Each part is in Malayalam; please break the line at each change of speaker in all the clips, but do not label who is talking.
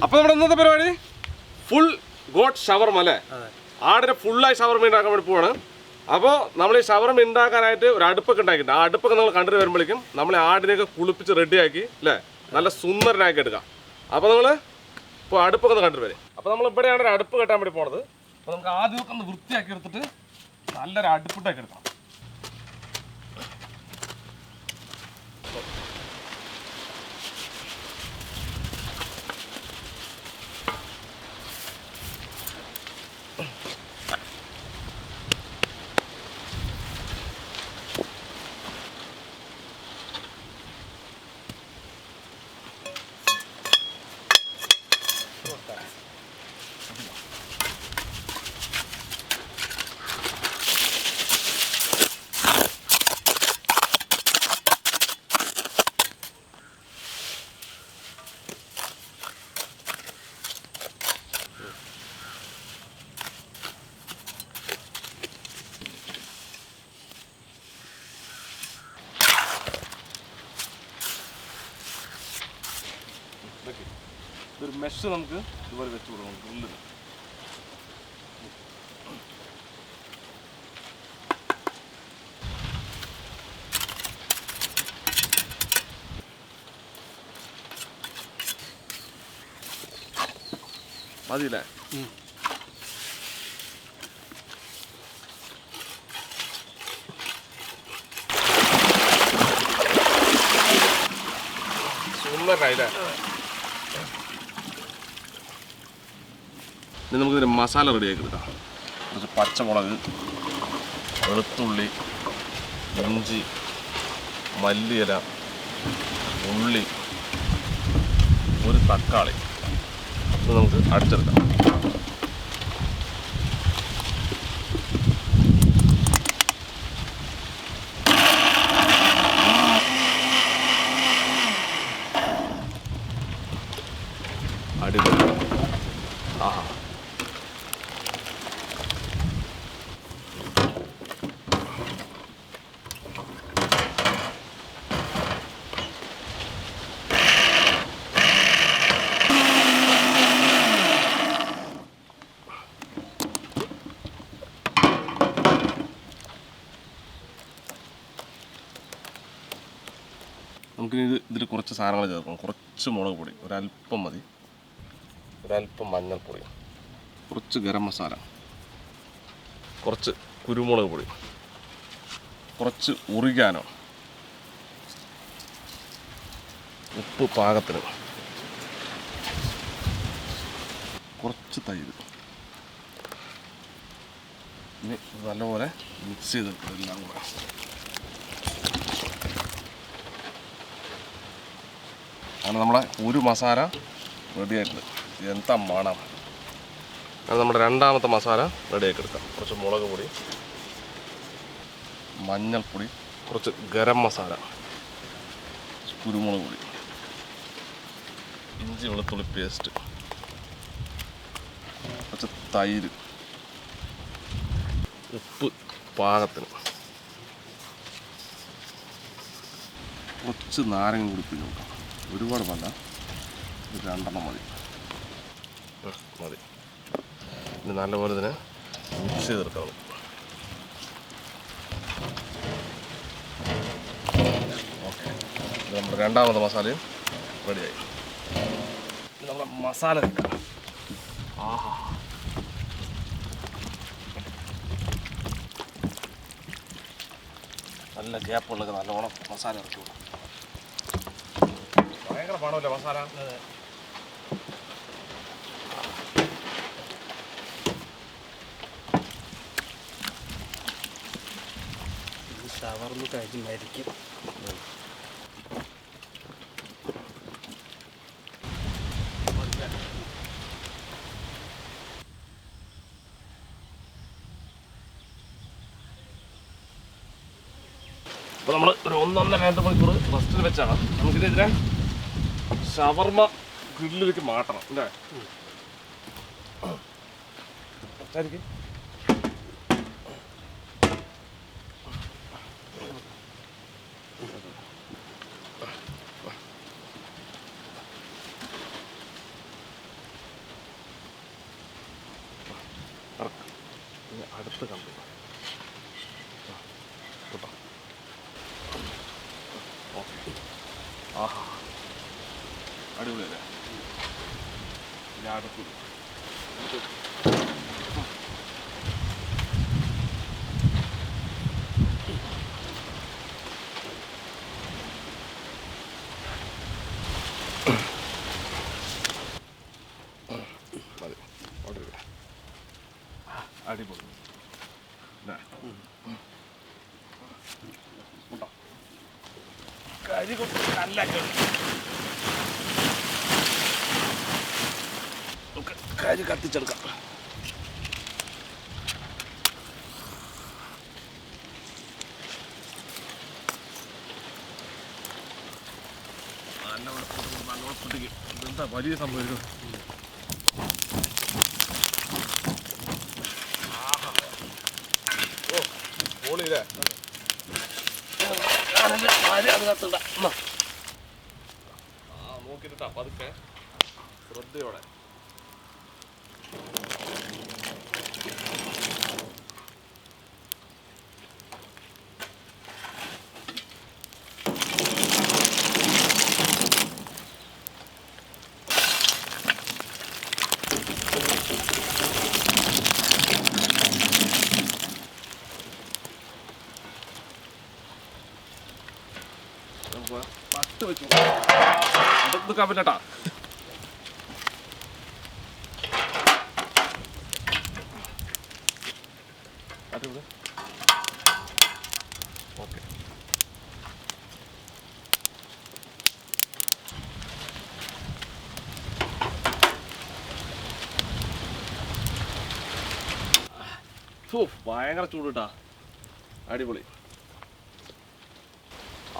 അപ്പോൾ നമ്മുടെ ഇന്നത്തെ പരിപാടി ഫുൾ ഗോട്ട് ഷവർമ അല്ലേ? ആടിനെ ഫുള്ളായി ഷവർമ ഉണ്ടാക്കാൻ വേണ്ടി പോവാണ്. അപ്പോൾ നമ്മൾ ഈ ഷവർമ ഉണ്ടാക്കാനായിട്ട് ഒരു അടുപ്പൊക്കെ ഉണ്ടാക്കിയിട്ടുണ്ട്. ആ അടുപ്പൊക്കെ നിങ്ങൾ കണ്ടിട്ട് വരുമ്പോഴേക്കും നമ്മൾ ആടിനെയൊക്കെ കുളിപ്പിച്ച് റെഡിയാക്കി അല്ലേ നല്ല സുന്ദരനാക്കി എടുക്കാം. അപ്പോൾ നിങ്ങൾ ഇപ്പോൾ അടുപ്പൊക്കെ ഒന്ന് കണ്ടിട്ട് വരും. അപ്പോൾ നമ്മൾ ഇവിടെയാണ് ഒരു അടുപ്പ് കെട്ടാൻ വേണ്ടി പോണത്. അപ്പോൾ നമുക്ക് ആദ്യമൊക്കെ ഒന്ന് വൃത്തിയാക്കി എടുത്തിട്ട് നല്ലൊരു അടുപ്പിട്ടാക്കി എടുക്കാം. ഒരു മെഷ് നമുക്ക് ഇതുപോലെ വെച്ച് കൊടുക്കണം ഉള്ളിൽ. മതിയില്ലേ? സുന്ദരനായില്ലേ? ഇനി നമുക്കിതിന് മസാല റെഡിയാക്കി എടുക്കാം. കുറച്ച് പച്ചമുളക്, വെളുത്തുള്ളി, ഇഞ്ചി, മല്ലിയില, ഉള്ളി, ഒരു തക്കാളി ഇത് നമുക്ക് അടിച്ചെടുക്കാം. അടിപൊളി. ആഹാ നമുക്കിനി ഇതിൽ കുറച്ച് സാധനങ്ങൾ ചേർക്കണം. കുറച്ച് മുളക് പൊടി, ഒരല്പം മതി, ഒരല്പം മഞ്ഞൾപ്പൊടി, കുറച്ച് ഗരം മസാല, കുറച്ച് കുരുമുളക് പൊടി, കുറച്ച് ഉറിഗാനോ, ഉപ്പ് പാകത്തിന്, കുറച്ച് തൈര്. ഇനി നല്ലപോലെ മിക്സ് ചെയ്തെടുക്കും എല്ലാം കൂടെ. അങ്ങനെ നമ്മളെ ഒരു മസാല റെഡി ആയിട്ടുണ്ട്. എന്താ മണം! അത് നമ്മുടെ രണ്ടാമത്തെ മസാല റെഡിയാക്കി എടുക്കാം. കുറച്ച് മുളക് പൊടി, മഞ്ഞൾപ്പൊടി, കുറച്ച് ഗരം മസാല, കുരുമുളക് പൊടി, ഇഞ്ചി വെളുത്തുള്ളി പേസ്റ്റ്, കുറച്ച് തൈര്, ഉപ്പ് പാകത്തിന്, കുറച്ച് നാരങ്ങ കൂടി പിഴിഞ്ഞ് നോക്കാം. ഒരുപാട് വേണ്ട, ഒരു 2 മതി. ഇനി നല്ലപോലെ ഇതിനെ മിക്സ് ചെയ്തെടുക്കാം. ഓക്കെ, ഇത് നമ്മുടെ രണ്ടാമത്തെ മസാലയും റെഡിയായി. ഇത് നമ്മുടെ മസാല വെക്കാം. ആഹാ, നല്ല ഗ്യാപ്പുള്ളൊക്കെ നല്ലോണം മസാല ഇറക്കി വിടാം. ഭയങ്കര പണമല്ലേ മസാല?
ഷവർമ കഴിച്ച് മരിക്കും.
അപ്പോൾ നമ്മൾ ഒരു 1-1.5 മണിക്കൂർ റെസ്റ്റിൽ വെച്ചാണ് നമുക്കിതിനെ ഷവർമ ഗ്രില്ലിലേക്ക് മാറ്റണം അല്ലേ? അടപ്പ് മതി അടിപൊളി കരി കൊണ്ട് നല്ല കരി കത്തിച്ചെടുക്കാം. നല്ലോണം പൊട്ടിക്കും. ഇതെന്താ വലിയ സംഭവിക്കും. ഓ പോളിയില്ലേ നോക്കിട്ടാ പതുക്കെ ശ്രദ്ധയോടെ. പത്ത് വെച്ചു എടുക്കാൻ പറ്റട്ടാ. ഓക്കെ ഭയങ്കര ചൂട് കേട്ടാ. അടിപൊളി.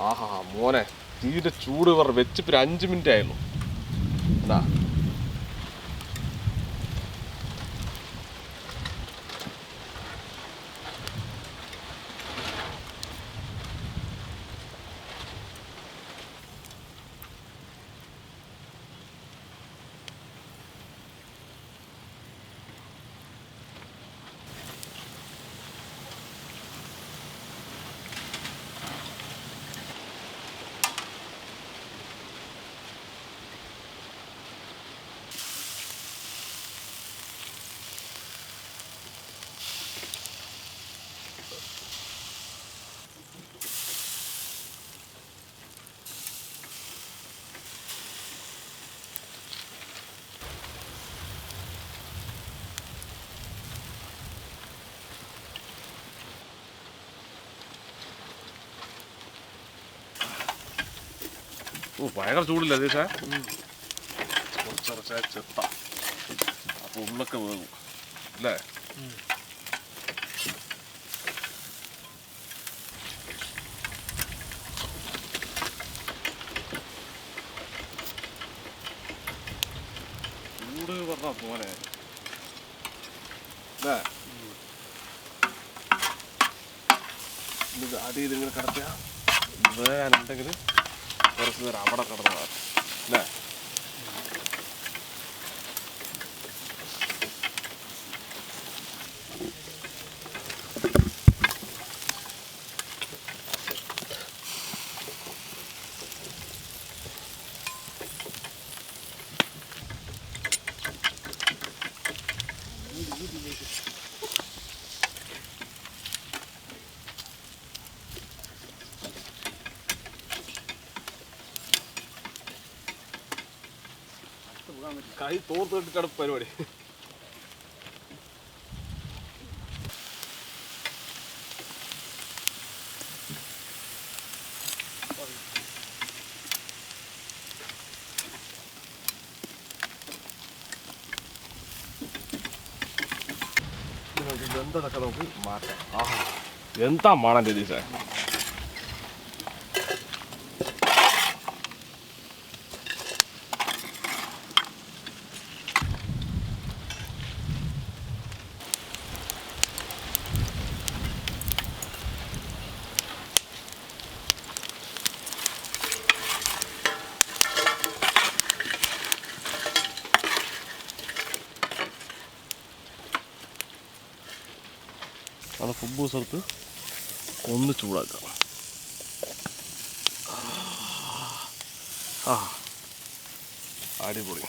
ആഹാ മോനെ തീരെ ചൂട് വെച്ചിട്ട് ഒരു 5 മിനിറ്റ് ആയിരുന്നു. എന്താ ഭയങ്കര ചൂടില്ല അതേശാ. കുറച്ചറച്ചായ ചെത്ത അപ്പൊ ഉള്ളൊക്കെ വേകും അല്ലേ. ചൂട് പറഞ്ഞ പോലെ അല്ലേ. ഇത് അടിയിൽ ഇങ്ങനെ കിടത്തിയാ വേകാനുണ്ടെങ്കിൽ കുറച്ച് നേരം അവിടെ കിടന്നതാണ് അല്ലേ. കൈ തോർത്തിട്ടാണ് പരിപാടി. ബന്ധമൊക്കെ നമുക്ക് മാറ്റാം. ആഹാ എന്താ മണം രതീഷേ. നല്ല കുബൂസ് എടുത്ത് ഒന്ന് ചൂടാക്കാം. ആ അടിപൊളി.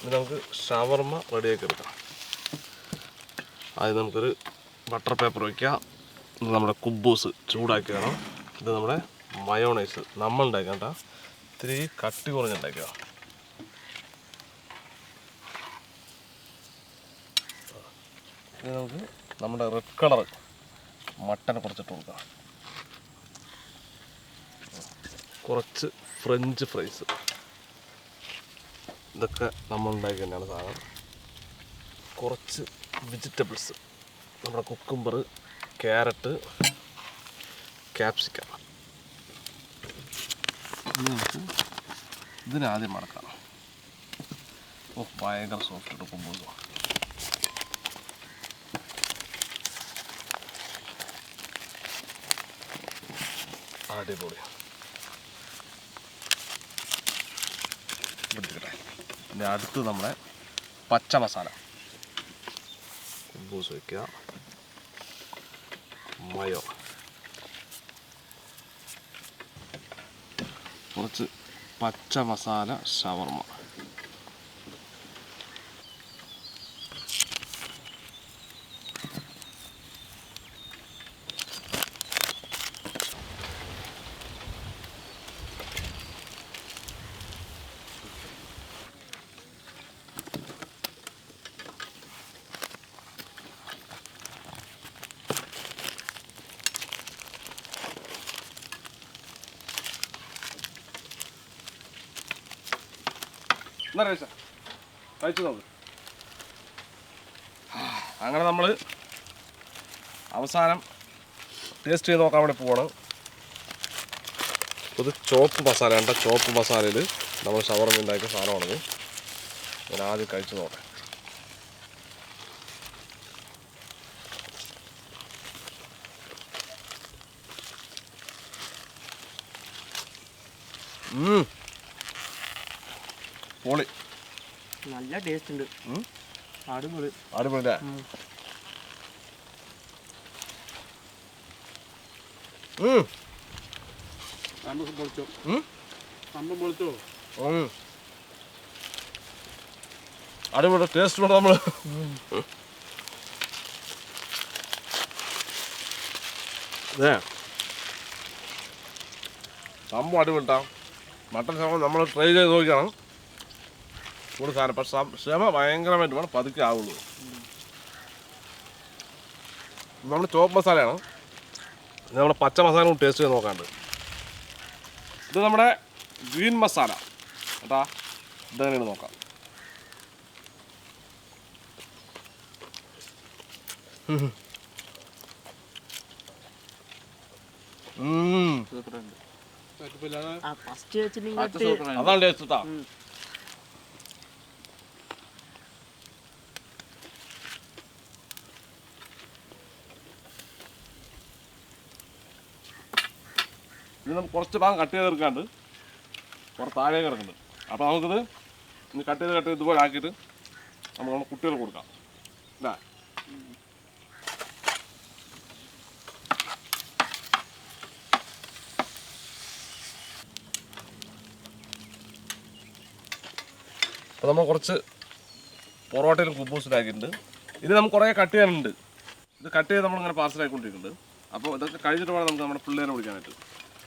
ഇത് നമുക്ക് ഷവർമ റെഡിയാക്കി എടുക്കാം. ആദ്യം നമുക്കൊരു ബട്ടർ പേപ്പർ വയ്ക്കാം. ഇത് നമ്മുടെ കുബൂസ് ചൂടാക്കി വേണം. ഇത് നമ്മുടെ മയോണൈസ് നമ്മൾ ഉണ്ടാക്കാം കേട്ടോ. ഇത്തിരി കട്ടി കുറഞ്ഞുണ്ടാക്കുക. ഇത് നമുക്ക് നമ്മുടെ റെഡ് കളർ മട്ടനെ കുറച്ചിട്ട് കൊടുക്കാം. കുറച്ച് ഫ്രഞ്ച് ഫ്രൈസ്, ഇതൊക്കെ നമ്മൾ ഉണ്ടാക്കി തന്നെയാണ് സാധനം. കുറച്ച് വെജിറ്റബിൾസ്, നമ്മുടെ കുക്കുംബർ, ക്യാരറ്റ്, ക്യാപ്സിക്കം. ഇതിനാദ്യം മടക്കാം. ഭയങ്കര സോഫ്റ്റ് ഇട്ട് കുമ്പൂസ്. അടിപൊളി. എടുത്തിട്ടെ. ഇനി അടുത്ത് നമ്മുടെ പച്ച മസാല കുബൂസ് വയ്ക്കുക. മയോ, കുറച്ച് പച്ച മസാല ഷവർമ, എന്നാ കഴിച്ച കഴിച്ചു നോക്ക്. അങ്ങനെ നമ്മൾ അവസാനം ടേസ്റ്റ് ചെയ്ത് നോക്കാൻ വേണ്ടി പോവാണ്. ഇത് ചോപ്പ് മസാല ഉണ്ട്. ചോപ്പ് മസാലയിൽ നമ്മൾ ഷവർമ ഉണ്ടാക്കിയ സാധനമാണത്. ഞാൻ ആദ്യം കഴിച്ചു നോക്കാം. പൊളി,
നല്ല ടേസ്റ്റ് ഉണ്ട്. അടിപൊളി
അടിപൊളില്ലേ? അടിപൊളി ടേസ്റ്റ് ഉണ്ട്. നമ്മള് സംഭവം അടിപൊളിട്ടാ. മട്ടൻ ഷവർമ നമ്മൾ ട്രൈ ചെയ്ത് നോക്കിയാണ് കൂടുതൽ സാധനം. പക്ഷെ ക്ഷമ ഭയങ്കരമായിട്ട് വേണം, പതുക്കെ ആവുള്ളൂ. നമ്മൾ ചോപ്പ് മസാലയാണ്. നമ്മുടെ പച്ച മസാല ടേസ്റ്റ് ചെയ്ത് നോക്കാണ്ട്. ഇത് നമ്മുടെ ഗ്രീൻ മസാല കേട്ടാ. ഇതെങ്ങനെയാണ് നോക്കാം. അതാണ് ടേസ്റ്റ് കേട്ടാ. ഇത് നമുക്ക് കുറച്ച് ഭാഗം കട്ട് ചെയ്ത് എടുക്കാണ്ട് കുറച്ച് താഴേക്ക് കിടക്കുന്നുണ്ട്. അപ്പോൾ നമുക്കിത് ഇനി കട്ട് ചെയ്ത് ഇതുപോലെ ആക്കിയിട്ട് നമുക്ക് നമ്മുടെ കുട്ടികൾക്ക് കൊടുക്കാം. ഇതാ അപ്പോൾ നമ്മൾ കുറച്ച് പൊറോട്ടയിലും കുബൂസിലാക്കിയിട്ടുണ്ട്. ഇത് നമുക്ക് കുറേ കട്ട് ചെയ്യാനുണ്ട്. ഇത് കട്ട് ചെയ്ത് നമ്മളിങ്ങനെ പാർസലായിക്കൊണ്ടിരിക്കുന്നുണ്ട്. അപ്പോൾ ഇതൊക്കെ കഴിഞ്ഞിട്ട് വേണം നമുക്ക് നമ്മുടെ പിള്ളേരെ വിളിക്കാനായിട്ട്.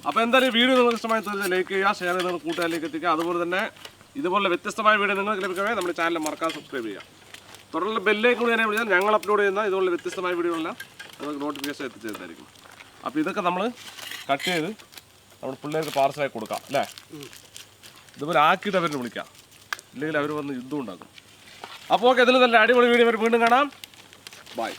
അപ്പോൾ എന്തായാലും വീഡിയോ നിങ്ങൾക്ക് ഇഷ്ടമായി തീർച്ചയായും ലൈക്ക് ചെയ്യുക, ഷെയർ ചെയ്ത് കൂട്ടുകാരിലേക്ക് എത്തിക്കുക. അതുപോലെ തന്നെ ഇതുപോലെ വ്യത്യസ്തമായ വീഡിയോ നിങ്ങൾക്ക് ലഭിക്കവേ നമ്മുടെ ചാനൽ മറക്കാതെ സബ്സ്ക്രൈബ് ചെയ്യുക. തുടർന്ന് ബെല്ലേക്ക് കൂടി എന്നെ വിളിച്ചാൽ ഞങ്ങൾ അപ്ലോഡ് ചെയ്യുന്ന ഇതുപോലെ വ്യത്യസ്തമായ വീഡിയോകളെല്ലാം നിങ്ങൾക്ക് നോട്ടിഫിക്കേഷൻ എത്തിച്ചേരുന്നതായിരിക്കും. അപ്പോൾ ഇതൊക്കെ നമ്മൾ കട്ട് ചെയ്ത് നമ്മുടെ പിള്ളേർക്ക് പാർസലായി കൊടുക്കാം അല്ലേ. ഇതുപോലെ ആക്കിയിട്ട് അവരെ വിളിക്കാം, ഇല്ലെങ്കിൽ അവർ വന്ന് യുദ്ധം ഉണ്ടാക്കും. അപ്പോൾ ഓക്കെ, ഇതിൽ നല്ല അടിപൊളി വീഡിയോ വീണ്ടും കാണാം. ബൈ.